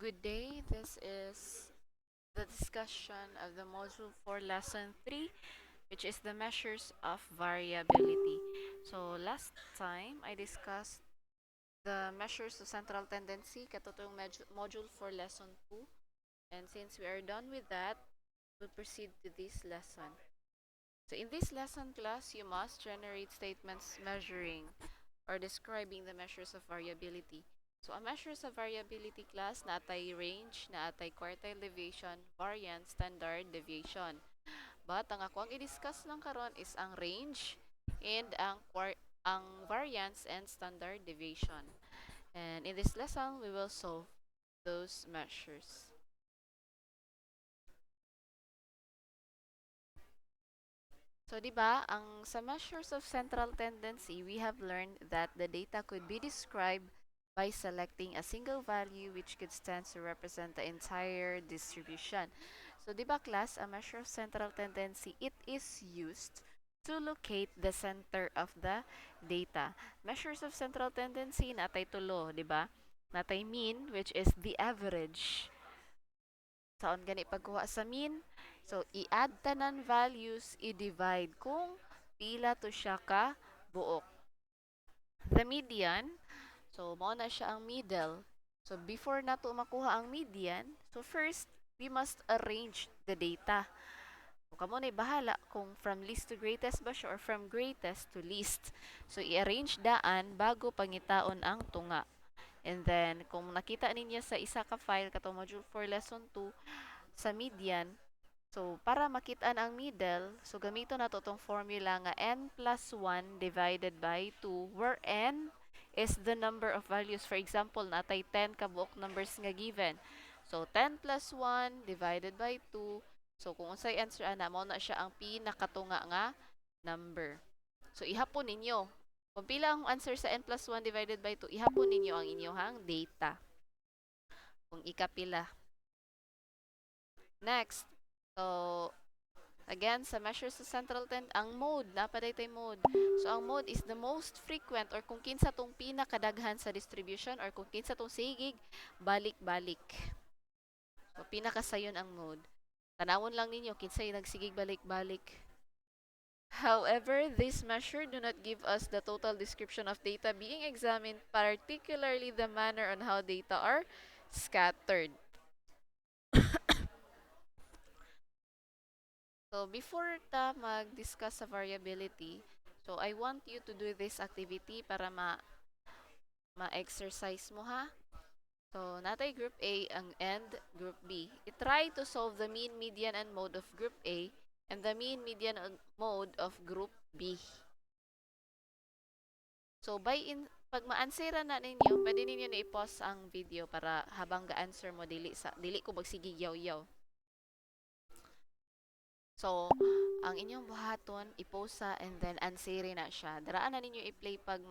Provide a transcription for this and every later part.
Good day. This is the discussion of the module for lesson 3, which is the measures of variability. So last time I discussed the measures of central tendency katutong module for lesson 2, and since we are done with that, we'll proceed to this lesson. So in this lesson class, you must generate statements measuring or describing the measures of variability. So, ang measures of variability class na atay range, na atay quartile deviation, variance, standard deviation. But ang ako ang i-discuss lang karon is ang range and ang variance and standard deviation. And in this lesson, we will solve those measures. So, di ba, ang sa measures of central tendency, we have learned that the data could be described by selecting a single value which could stand to represent the entire distribution. So, di ba, class, a measure of central tendency, it is used to locate the center of the data. Measures of central tendency, natay tulo, di ba? Natay mean, which is the average. Saon gani pagkuha sa mean? So, i-add tanan values, i-divide kung pila to siya ka buok. The median, so mao na siya ang middle. So, before nato makuha ang median, so first, we must arrange the data. So, kamo na bahala kung from least to greatest ba siya or from greatest to least. So, i-arrange daan bago pangitaon ang tunga. And then, kung nakita ninyo sa isa ka file, katong module for lesson 2, sa median, so para makita ang middle, so gamito na to tong formula nga n plus 1 divided by 2, where n is the number of values. For example, natay 10 ka buok numbers nga given. So 10 plus 1 divided by 2. So kung unsay answer ana, mao na siya ang pinakatunga nga number. So ihapon ninyo. Kung pila ang answer sa n plus 1 divided by 2, ihapon ninyo ang inyong data. Kung ikapila. Next, so again, sa measures sa central ang mode, napadaytay mode. So, ang mode is the most frequent or kung kinsa tong pinakadaghan sa distribution or kung kinsa tong sigig, balik-balik. So, pinakasayon ang mode. Tanawon lang ninyo, kinsay nagsigig balik-balik. However, this measure do not give us the total description of data being examined, particularly the manner on how data are scattered. So, before ta mag-discuss sa variability, so I want you to do this activity para ma-exercise mo ha. So, natay group A and group B. I-try to solve the mean, median, and mode of group A and the mean, median, and mode of group B. So, pag ma-answera na ninyo, pwede ninyo na i-pause ang video para habang ga-answer mo, dili ko magsige yaw-yaw. So, ang inyong buhaton, iposa and then answerin na siya. Daraan na ninyo i-play pag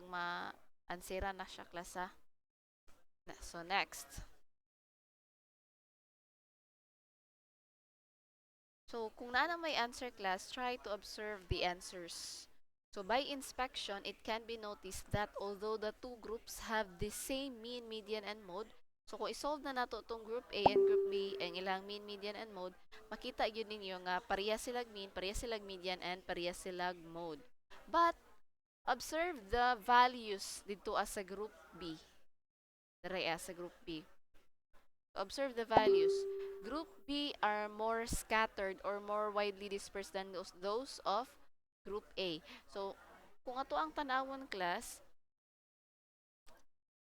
ma-answeran na siya klasa. So, next. So, kung na may answer class, try to observe the answers. So, by inspection, it can be noticed that although the two groups have the same mean, median, and mode, so kung isolve na nato itong group A and group B, ang ilang mean, median, and mode, makita yun ninyo nga pareha silag mean, pareha silag median, and pareha silag mode. But, observe the values dito as a group B. Dere as a group B. Observe the values. Group B are more scattered or more widely dispersed than those of Group A. So, kung ato ang tanawon class,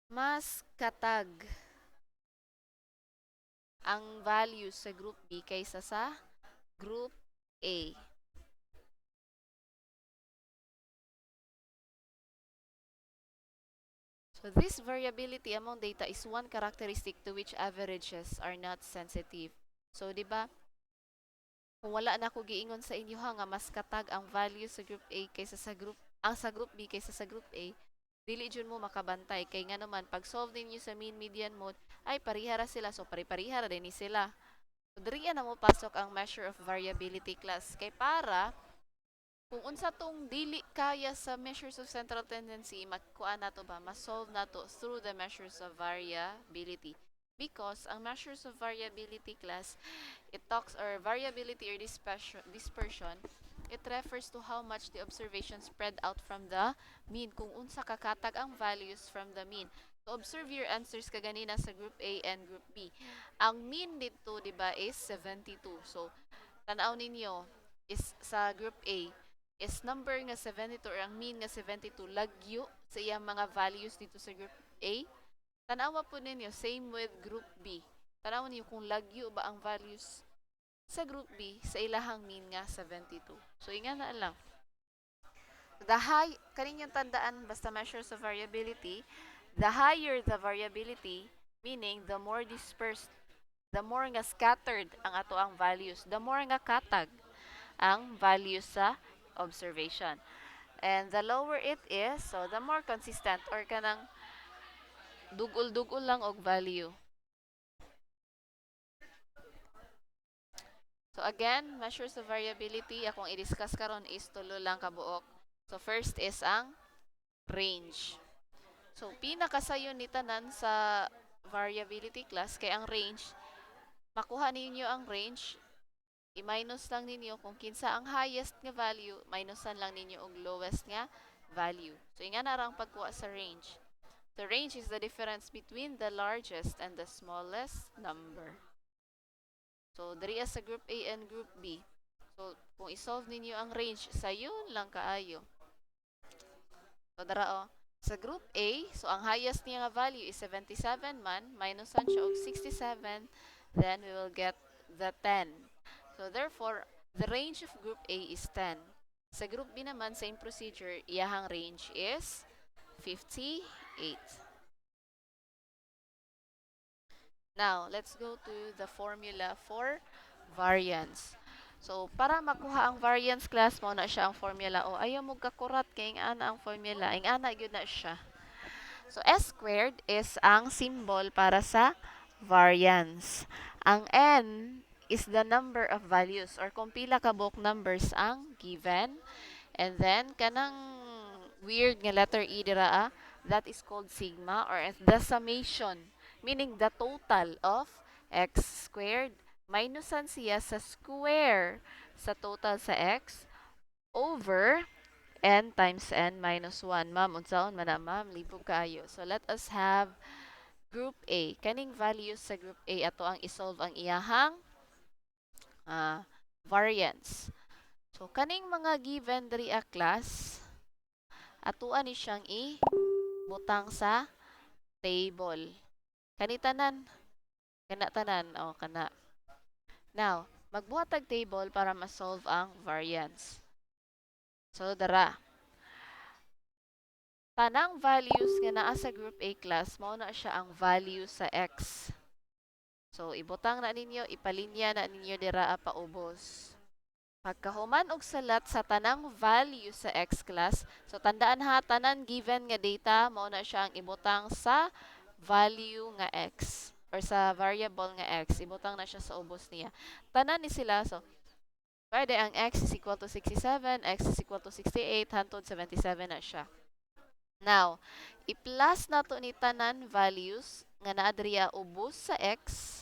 mas katag ang values sa Group B kaysa sa Group A. So, this variability among data is one characteristic to which averages are not sensitive. So, di ba, kung wala na ko giingon sa inyo ha nga mas katag ang value sa group A kaysa sa group B kaysa sa group A, dili jud mo makabantay kay nga naman pag solve ninyo sa mean median mode ay parihara sila, so pari-parihara din ni sila. So diriya na mo pasok ang measure of variability class kay para kung unsa tong dili kaya sa measures of central tendency, makuha nato ba, ma-solve nato through the measures of variability. Because ang measures of variability class, it talks or variability or dispersion, it refers to how much the observation spread out from the mean, kung unsa kakatag ang values from the mean. So observe your answers kaganina sa group A and group B. Ang mean dito, di ba, is 72. So tanaw ninyo is sa group A is number nga 72 or ang mean nga 72 lagyo sa iyang mga values dito sa group A. Tanawa po ninyo same with group B. Tanawa niyo kung lagyo ba ang values sa group B sa ilahang mean nga 72. So inga na lang. The high kaninyong tandaan basta measures of variability, the higher the variability, meaning the more dispersed, the more nga scattered ang ato ang values, the more nga katag ang values sa observation. And the lower it is, so the more consistent or kanang dugol-dugol lang og value. So again, measures of variability, akong i-discuss karon is tulo lang kabuok. So first is ang range. So pinakasayon ni tanan sa variability class kay ang range, makuha ninyo ang range, i-minus lang ninyo kung kinsa ang highest nga value, minusan lang ninyo og lowest nga value. So inga na rang pagkuha sa range. The range is the difference between the largest and the smallest number. So, diri sa group A and group B. So, kung isolve ninyo ang range, sayon lang kaayo. So, dara sa group A, so ang highest niya nga value is 77 man, minusan siya og 67, then we will get the 10. So, therefore, the range of group A is 10. Sa group B naman, same procedure, iyahang range is 58. Now, let's go to the formula for variance. So, para makuha ang variance class mo na siya ang formula. O, ayaw mo kakurat kay ana ang formula. Ing ana gyud na siya. So, S squared is ang symbol para sa variance. Ang N is the number of values or kung pila ka bulk numbers ang given. And then, kanang weird nga letter E dira, that is called sigma or the summation. Meaning the total of x squared minusan siya sa square sa total sa x over n times n minus 1. Ma'am, unsaon man na ma'am? Libog kaayo. So let us have group A. Kaning values sa group A ato ang isolve ang iyahang variance. So kaning mga given diri a class, atuan ni siyang i-butang sa table. Kanitanan, kana tanan, o kana. Now, magbuhatag table para ma-solve ang variance. So, dara. Tanang values nga naa sa group A class, mao na siya ang value sa x. So, ibutang na ninyo, ipalinya na ninyo dira paubos. Pagkahuman og salat sa tanang value sa x class, so tandaan ha, tanan given nga data, mao na siya ang ibutang sa value nga x or sa variable nga x, ibutang na siya sa ubos niya. Tanan ni sila, so pwede ang x is equal to 67, x is equal to 68, hantod 77 na siya. Now, i-plus na to ni tanan values nga naa diriya ubos sa x.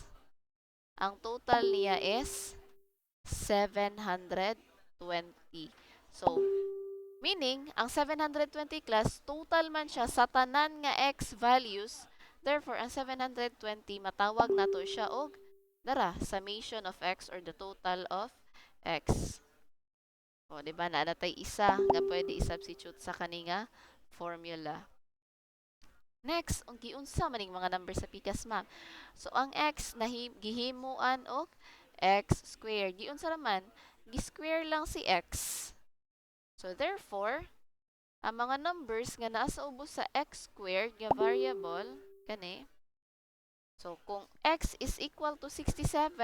Ang total niya is 720. So, meaning, ang 720 class, total man siya sa tanan nga x values. Therefore, ang 720, matawag na to siya og dara, summation of x or the total of x. O, di ba? Naanatay isa nga pwede i-substitute sa kaninga formula. Next, ang giunsa maning mga number sa pikas, ma'am. So, ang x na gihimuan og x squared. Giunsa naman, gi-square lang si x. So, therefore, ang mga numbers nga naa sa ubos sa x squared nga variable, kani. So, kung x is equal to 67,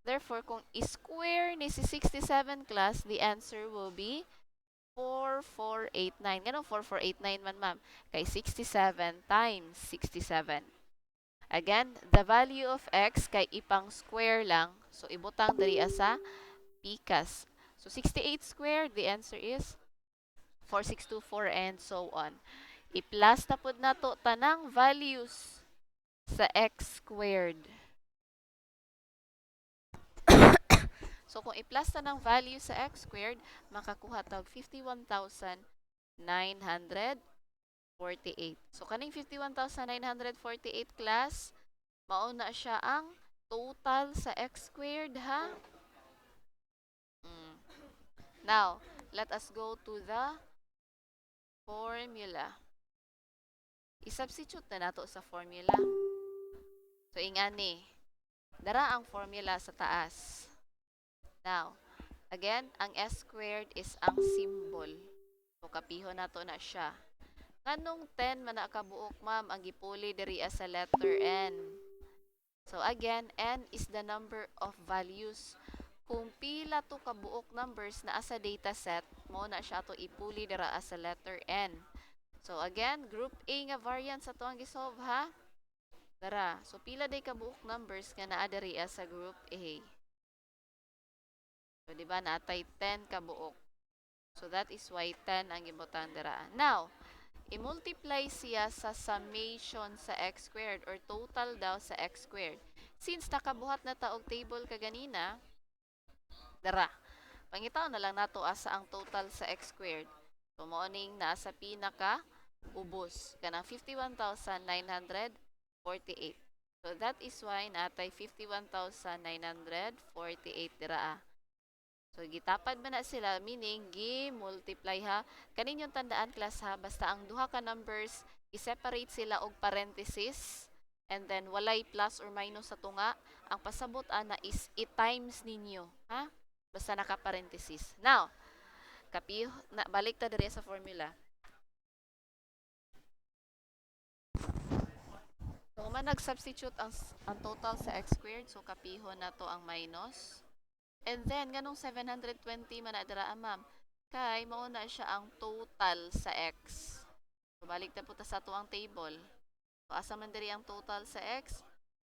therefore, kung i-square ni si 67 class, the answer will be 4489. Ganun, 4489 man, ma'am. Kay 67 times 67. Again, the value of x kay ipang square lang. So, ibutang diri sa pikas. So, 68 squared, the answer is 4624 and so on. I-plus na po na to tanang values sa x squared. So, kung i-plus na ng value sa x squared, makakuha tag 51,948. So, kaning 51,948 class, mauna siya ang total sa x squared, ha? Mm. Now, let us go to the formula. I-substitute na nato sa formula. So, ingani. Dara ang formula sa taas. Now, again, ang s squared is ang symbol. So, kapihon nato na siya. Kanong 10 man nakabuok, ma'am, ang gipuli diri sa letter n. So, again, n is the number of values. Kung pila to kabuok numbers na sa data set, mo na siya to ipuli dira sa letter n. So, again, group A nga variant sa to ang gisolve, ha? Dara. So, pila day kabuok numbers nga naa diri sa group A. So, di ba, natay 10 kabuok. So, that is why 10 ang gibutang dira. Now, i-multiply siya sa summation sa x squared or total daw sa x squared. Since nakabuhat na ta og table kaganina, dara. Pangitaw na lang nato asa ang total sa x squared. So, mooning nasa pinaka ubos kanang 51,948. So, that is why natay 51,948 dira. So, gitapad man na sila, meaning, gi-multiply ha. Kaninyong tandaan, class ha, basta ang duha ka numbers, i-separate sila og parenthesis, and then walay plus or minus sa tunga. Ang pasabot ana is i-times ninyo, ha? Basta naka-parenthesis. Now, balik ta diri sa formula. So, kung man nag-substitute ang total sa x squared, so kapihon na to ang minus. And then, ganong 720 man na dira, ma'am. Kay, mauna siya ang total sa x. So, balik na po ta sa tuang table. So, asa man diri ang total sa x?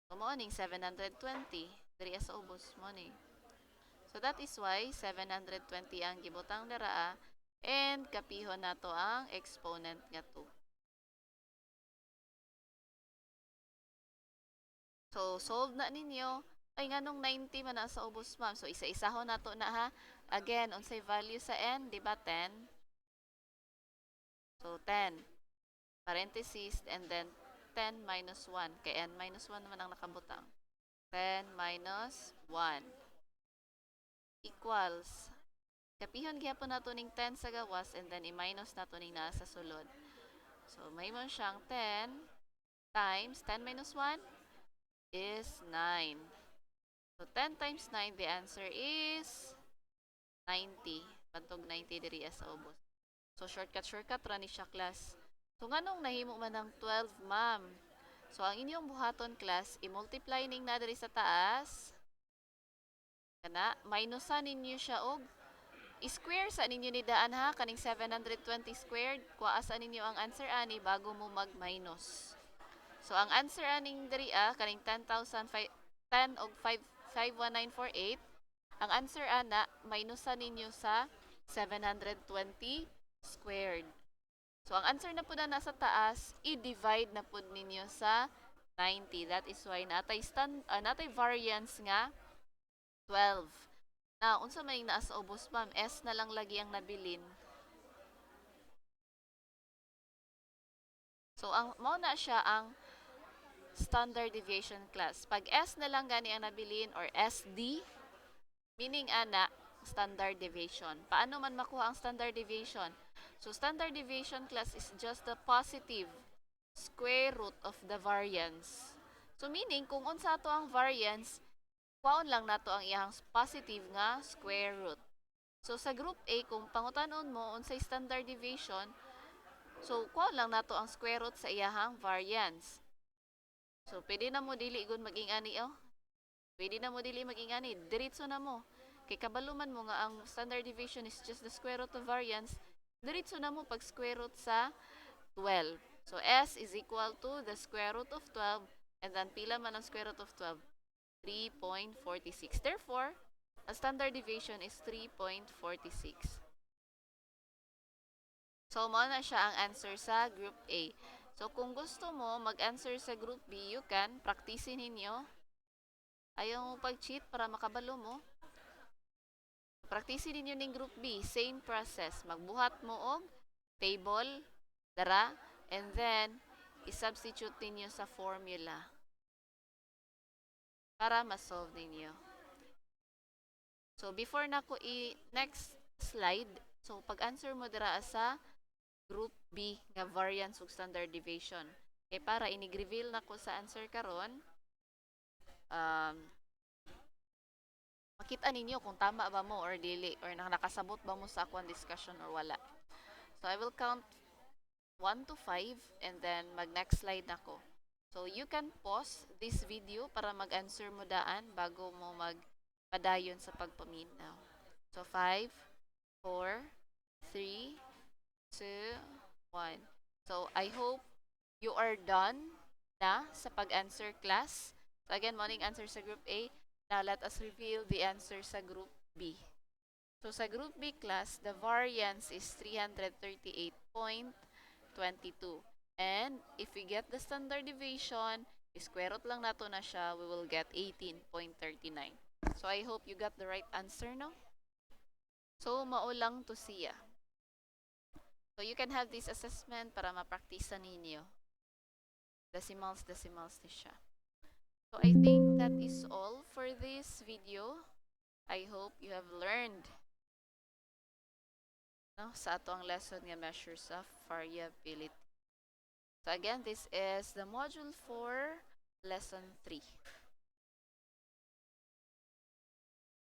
So, morning 720. Diri sa ubos, morning. So, that is why 720 ang gibutang dira. And, kapihon na to ang exponent nga 2. So, solve na ninyo. Ay, nga nung 90 man na sa ubos, ma'am. So, isa-isahon na to na, ha? Again, unsay value sa n, di ba 10? So, 10. Parenthesis, and then 10 minus 1. Kay n minus 1 naman ang nakabutang. 10 minus 1 equals. Kapihon gyapon nato ning 10 sa gawas, and then i-minus nato ning nasa sulod. So, may mo siyang 10 times 10 minus 1 is 9. So, 10 times 9, the answer is 90. Pantog 90 diri sa ubos. So, shortcut ra ni siya, class. So, nganong nahimo man ng 12, ma'am? So, ang inyong buhaton, class, i-multiply ning na diri sa taas. Kana, minusan ninyo siya og square sa ninyo ni daan, ha? Kaning 720 squared. Kuha sa ninyo ang answer ani bago mo mag-minus. So, ang answer aning diri kaning 10 og 51948. Ang answer ana, minusan ninyo sa 720 squared. So, ang answer na po na nasa taas, i-divide na po ninyo sa 90. That is why natay variance nga 12. Na, unsa may naa sa ubos, ma'am? S na lang lagi ang nabilin. So, mao na siya ang standard deviation class. Pag S na lang gani ang nabilin or SD, meaning ana, standard deviation. Paano man makuha ang standard deviation? So, standard deviation, class, is just the positive square root of the variance. So, meaning, kung unsa to ang variance, kuhaon lang nato ang iyang positive nga square root. So, sa group A, kung pangutanon mo, unsay standard deviation, so, kuhaon lang nato ang square root sa iyahang variance. So, pwede na mo dili gun mag-ingani, oh. Pwede na mo dili mag-ingani. Diretso na mo. Kay kabaluman mo nga ang standard deviation is just the square root of variance. Diretso na mo pag square root sa 12. So, S is equal to the square root of 12. And then, pila man ang square root of 12? 3.46. Therefore, ang standard deviation is 3.46. So, mo na siya ang answer sa group A. So, kung gusto mo mag-answer sa group B, you can. Praktisin ninyo. Ayaw mo pag-cheat para makabalo mo. Praktisin ninyo ning group B. Same process. Magbuhat mo og table, dara, and then, i-substitute ninyo sa formula para ma-solve ninyo. So, before na ko next slide, so, pag-answer mo dira sa group B nga variance ug standard deviation. Kay para inig-reveal na ko sa answer karon, makita ninyo kung tama ba mo or dili or nakasabot ba mo sa akong discussion or wala. So I will count 1 to 5 and then mag next slide na ko. So you can pause this video para mag-answer mo daan bago mo magpadayon sa pagpaminaw. So 5, 4, 3, 2, 1. So I hope you are done na sa pag-answer class. So again, morning answer sa group A. Now let us reveal the answer sa group B. So sa group B class, the variance is 338.22. And if we get the standard deviation, square root lang nato na siya, we will get 18.39. So I hope you got the right answer, no? So maulang to siya. So you can have this assessment para mapraktisa ninyo. Decimals ni siya. So I think that is all for this video. I hope you have learned sa ato ang lesson nga measures of variability. So again, this is the module 4, lesson 3.